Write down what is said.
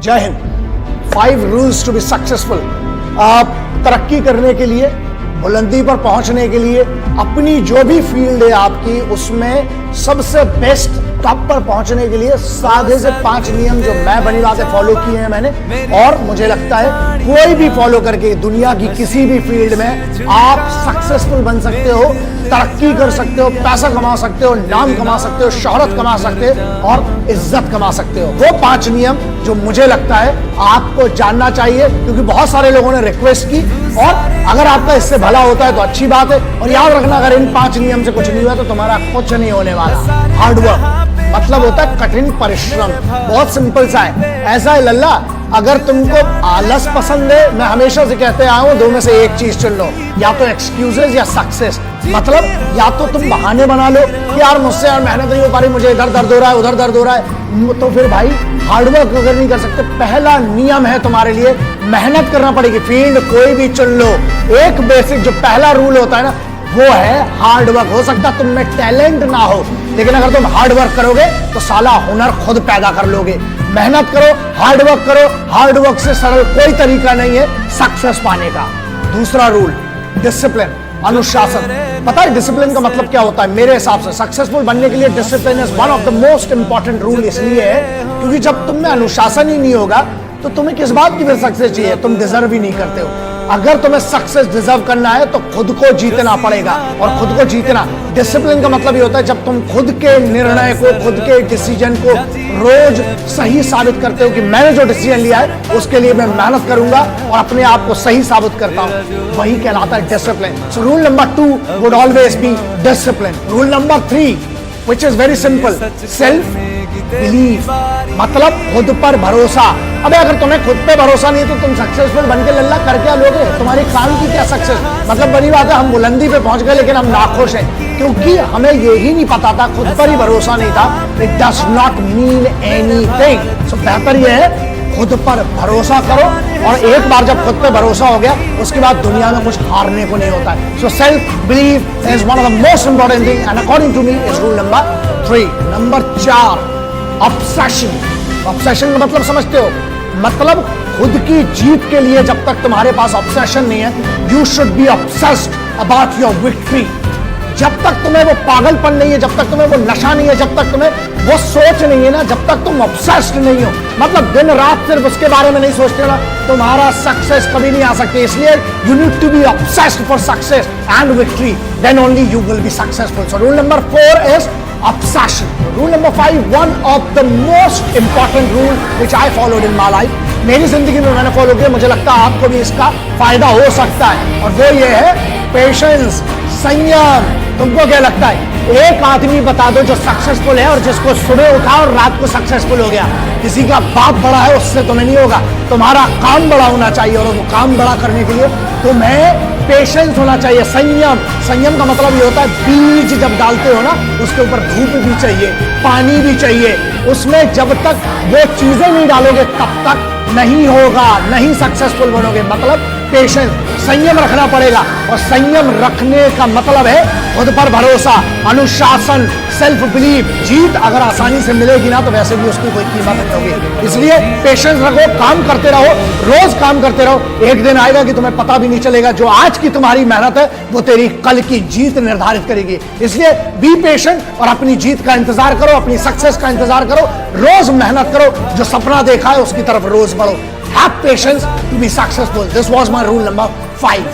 जय Hind. 5 rules to be successful. आप तरक्की करने के लिए, बुलंदी पर पहुंचने के लिए, अपनी जो भी फील्ड है आपकी, उसमें सबसे बेस्ट टॉप पर पहुंचने के लिए साधे से 5 नियम जो मैं बनी बातें फॉलो किए हैं मैंने, और मुझे लगता है कोई भी फॉलो करके दुनिया की किसी भी फील्ड में आप सक्सेसफुल बन सकते हो, तरक्की कर सकते हो, पैसा कमा सकते हो, नाम कमा सकते हो, शोहरत कमा सकते हो और इज्जत कमा सकते हो। वो 5 नियम जो मुझे लगता है आपको जानना चाहिए, क्योंकि बहुत सारे लोगों ने रिक्वेस्ट की, और अगर आपका इससे भला होता है तो अच्छी बात है। और याद रखना, अगर इन 5 नियम से कुछ नहीं हुआ तो तुम्हारा कुछ नहीं होने वाला। हार्डवर्क मतलब होता है कठिन परिश्रम। बहुत सिंपल सा है, ऐसा है लल्ला, अगर तुमको आलस पसंद है, मैं हमेशा से कहते आया हूं, 2 में से एक चीज चुन लो, या तो एक्सक्यूजेस या सक्सेस। मतलब या तो तुम बहाने बना लो कि यार मुझसे यार मेहनत नहीं हो पा रही, मुझे इधर दर्द हो रहा है, उधर दर्द हो रहा है, तो फिर भाई हार्डवर्क अगर नहीं कर सकते, पहला नियम है तुम्हारे लिए मेहनत करना पड़ेगी। फील्ड कोई भी चुन लो, एक बेसिक जो पहला रूल होता है ना, वो है हार्डवर्क। हो सकता तुम में टैलेंट ना हो, लेकिन अगर तुम हार्डवर्क करोगे तो साला हुनर खुद पैदा कर लोगे। मेहनत करो, हार्डवर्क करो, हार्डवर्क से सरल कोई तरीका नहीं है सक्सेस पाने का। दूसरा रूल, डिसिप्लिन, अनुशासन। पता है डिसिप्लिन का मतलब क्या होता है? मेरे हिसाब से सक्सेसफुल बनने के लिए discipline is one of the most important rule. इसलिए है क्योंकि जब तुम में अनुशासन ही नहीं होगा तो तुम्हें किस बात की फिर सक्सेस चाहिए? तुम डिजर्व ही नहीं करते हो। अगर तुम्हें सक्सेस डिजर्व करना है तो खुद को जीतना पड़ेगा, और खुद को जीतना, डिसिप्लिन का मतलब ये होता है जब तुम खुद के निर्णय को, खुद के डिसीजन को रोज सही साबित करते हो कि मैंने जो डिसीजन लिया है उसके लिए मैं मेहनत करूंगा और अपने आप को सही साबित करता हूं, वही कहलाता है discipline. So rule number 2 would always be discipline. Rule number 3 which is very simple, self belief, मतलब खुद पर भरोसा। अबे अगर तुम्हें खुद पे भरोसा नहीं है तो तुम सक्सेसफुल बन के लल्ला कर क्या लोगे? तुम्हारी काम की क्या सक्सेस? मतलब बड़ी बात है, हम बुलंदी पे पहुंच गए लेकिन हम नाखुश हैं क्योंकि हमें यही नहीं पता था, खुद पर ही भरोसा नहीं था। It does not mean anything. So बेहतर यह है खुद पर भरोसा करो, और एक बार जब खुद पे भरोसा हो गया उसके बाद दुनिया में कुछ हारने को नहीं होता है। So self belief is one of the most important thing and according to me is rule number 3। Number 4, obsession. Obsession का मतलब समझते हो? मतलब खुद की जीत के लिए जब तक तुम्हारे पास ऑब्सेशन नहीं है, you should be obsessed about your victory. जब तक तुम्हें वो पागलपन नहीं है, जब तक तुम्हें वो नशा नहीं है, जब तक तुम्हें वो सोच नहीं है ना, जब तक तुम ऑब्सेस्ड नहीं हो, मतलब दिन रात सिर्फ उसके बारे में नहीं सोचते हो ना, तुम्हारा सक्सेस कभी नहीं आ सकती। इसलिए you need to be obsessed for success and victory, then only you will be successful. So rule number 4 is obsession. Rule number 5, one of the most important rule which I followed in my life. मेरी जिंदगी में मैंने follow किया, मुझे लगता है आपको भी इसका फायदा हो सकता है, और वो ये है पेशेंस, संयम। तुमको क्या लगता है? एक आदमी बता दो जो सक्सेसफुल है और जिसको सुबह उठा और रात को सक्सेसफुल हो गया। किसी का बाप बड़ा है उससे तुम्हें नहीं होगा, तुम्हारा काम बड़ा होना चाहिए, और वो काम बड़ा करने के लिए तुम्हें पेशेंस होना चाहिए, संयम। संयम का मतलब ये होता है बीज जब डालते हो ना, उसके ऊपर धूप भी चाहिए, पानी भी चाहिए, उसमें जब तक वो चीजें नहीं डालोगे तब तक नहीं होगा, नहीं सक्सेसफुल बनोगे। मतलब पेशेंस, संयम रखना पड़ेगा, और संयम रखने का मतलब है खुद पर भरोसा, अनुशासन, सेल्फ बिलीफ। जीत अगर आसानी से मिलेगी ना तो वैसे भी उसकी कोई कीमत नहीं होगी। इसलिए पेशेंस रखो, काम करते रहो, रोज काम करते रहो। एक दिन आएगा कि तुम्हें पता भी नहीं चलेगा, जो आज की तुम्हारी मेहनत है वो तेरी कल की जीत निर्धारित करेगी। इसलिए बी पेशेंट और अपनी जीत का इंतजार करो, अपनी सक्सेस का इंतजार करो, रोज मेहनत करो, जो सपना देखा है उसकी तरफ रोज बढ़ो। Have patience to be successful. This was my rule number 5.